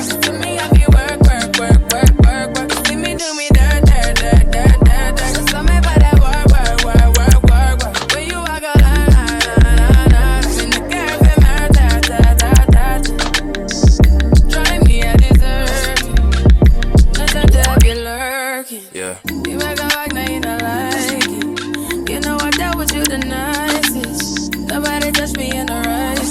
To me, I be work. You see me do me dirt. So me by that work. When you walk a line. In the cafe, drive me a dessert. Nothing to be lurking. Yeah. You make a like, now you don't like it. You know I dealt with you the nicest. Nobody touched me in the righteous.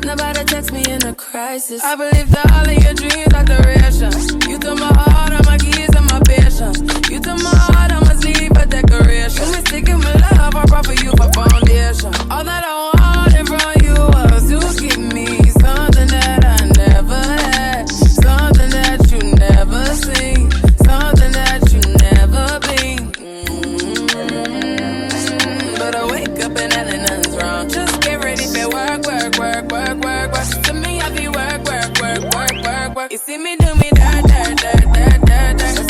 Nobody text me in a crisis. I believe that all of your dreams are duration. You took my heart, all my keys, and my patience. You took my heart, I must leave a decoration. You mistaken my love, I brought for you for foundation. All that I wanted from you was to give me something that I never had, something that you never seen, something that you never been. But I wake up and nothing's wrong. Just get ready for work. To me, I be work. You see me do me dirt.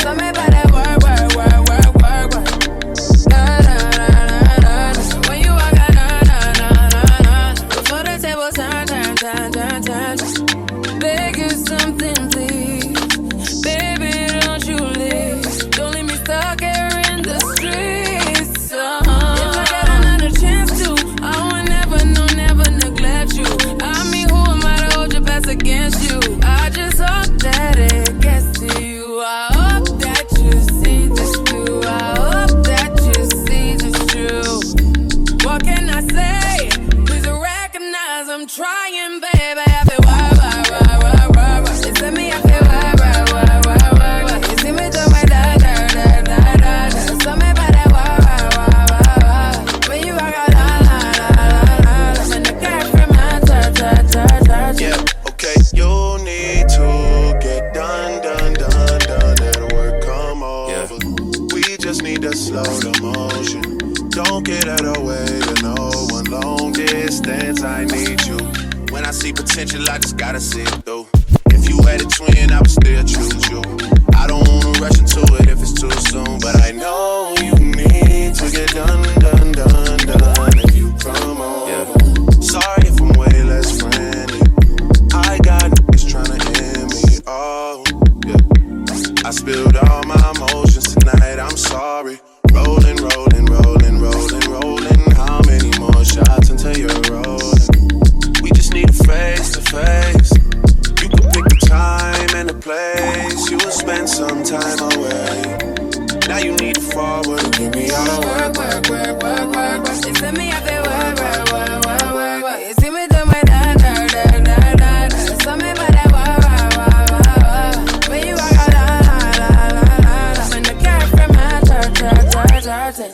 So me by that work. When you walk out, before the table turn. Beg you something, please. Baby, don't you leave. Don't leave me stuck here in the streets. If I got another chance to, I would never neglect you. I mean, who am I to hold your best against you? I just hope that it gets to you. I hope that you see this through. I hope that you see this true. What can I say? Please recognize I'm trying, baby. I feel work. You see me, I feel work. You see me do my dirt. So me by that work. When you walk out, I'm in the car from my church. Yeah, okay, you need to get done. That work come over. We just need to slow the motion. Don't get out of the way to no one. Long distance, I need you. When I see potential, I just gotta see it through. If you had a twin, I would still choose you. I don't wanna rush into it if it's too soon, but I know you need to get done. If you come over. Sorry if I'm way less friendly. I got niggas tryna end me. Oh, yeah. I spilled all my emotions tonight. I'm sorry. Rolling. How many more shots until you're rolling? We just need a face to face. You can pick the time and the place. You will spend some time away. Now you need to forward and give me all the work. You see me, I feel work. You see me do my dirt. So me by that work. When you walk out, I'm in the car from my church.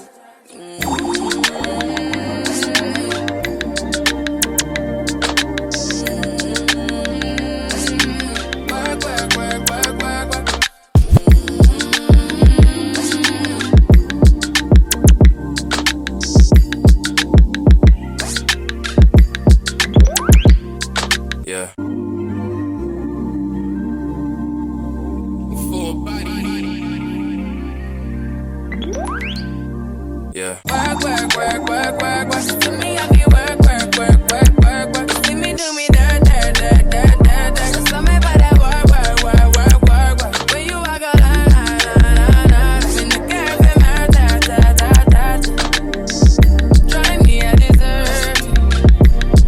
Yeah. Yeah. Work. To me, I be work. You see me do me dirt. So me by that work. When you walk a line. In the cafe, drive me a dessert.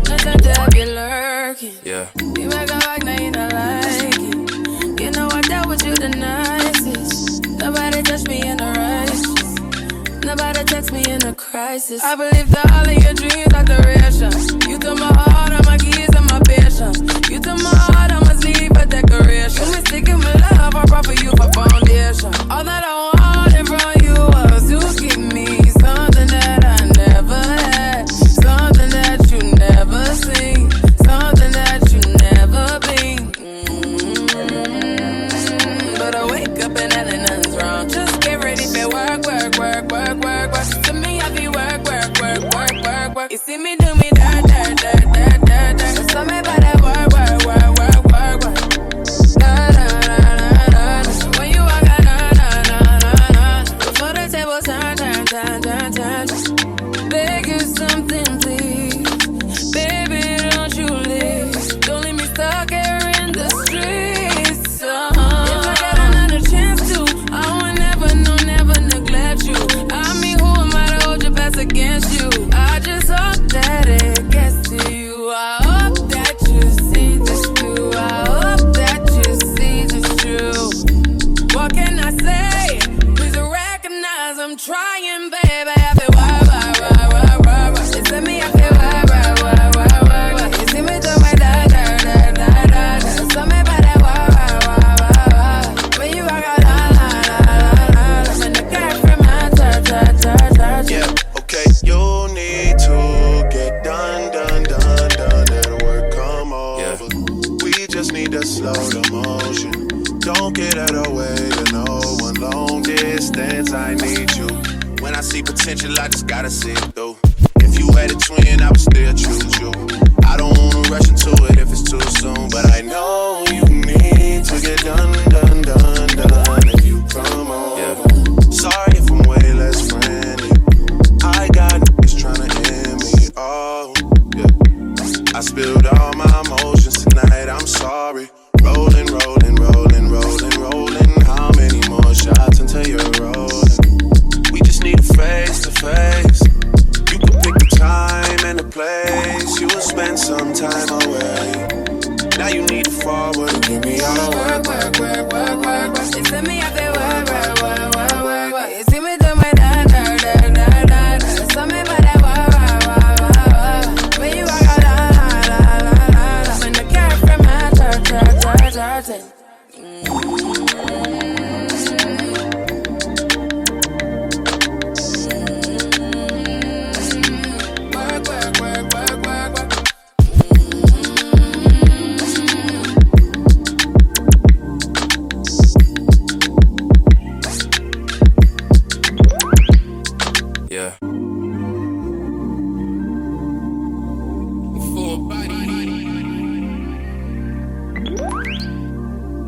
Nothing to be lurking. Yeah. You make a like, now you don't like it. You know I dealt with you the nicest. Nobody touched me in the righteous. Nobody text me in a crisis. I believe that all of your dreams are duration. You took my heart, all my keys, and my patience. You took my heart, I must leave a decoration. You mistaken my love, I brought for you for foundation. All that I wanted from you was to give me something that I never had, something that you never seen, something that you never been. But I wake up and nothing's wrong. Just get ready for work. To me, I be work. You see me do me dirt. So me by that work. When you walk out, trying, baby. I feel work. You see me, I feel work. You see me do my da. So me by that work. When you walk out, la. When the girlfriend my touch. Yeah, okay. You need to get done. That work come over. We just need to slow the motion. Don't get out of the way to no one. Long distance, I need you. When I see potential, I just gotta see it through. If you had a twin, I would still choose you. I don't wanna rush into it if it's too soon, but I know you need to get done. If you come on, sorry if I'm way less friendly. I got niggas tryna end me. Oh, yeah. I spilled all my emotions tonight. I'm sorry. Rolling. How many more shots until you're rolling? We just need a face to face. You can pick the time and the place. You will spend some time away. Now you need to forward and give me all the work. You see me, I feel work. You see me do my da. So me by that work. When you walk out, la. When the girlfriend my touch. Yeah.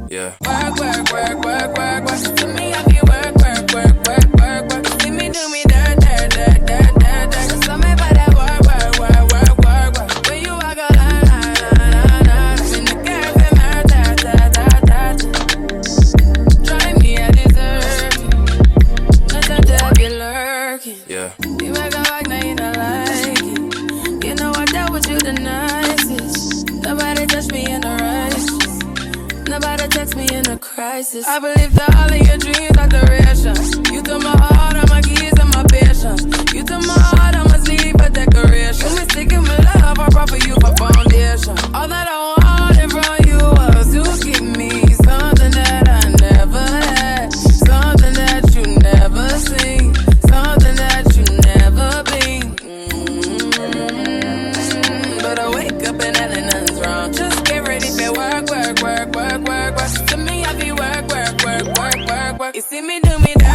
Yeah. Work. To me, I feel work. See me do me dirt. So me by that work. When you walk out, la. When the girlfriend my touch. Drive me a dessert. Nothing to have you lurking. Yeah. You make a like, now you don't like it. You know I dealt with you the nicest. Nobody touched me in the righteous. Nobody text me in a crisis. I believe that all of your dreams are duration. You took my heart, all my keys, and my patience. You took my heart, I must leave a decoration. You mistaken my love, I brought for you for foundation. All that I wanted from you was to give me something that I never had, something that you never seen, something that you never been. But I wake up and nothing's wrong. Just get ready for work. To me, I be work. You see me do me that.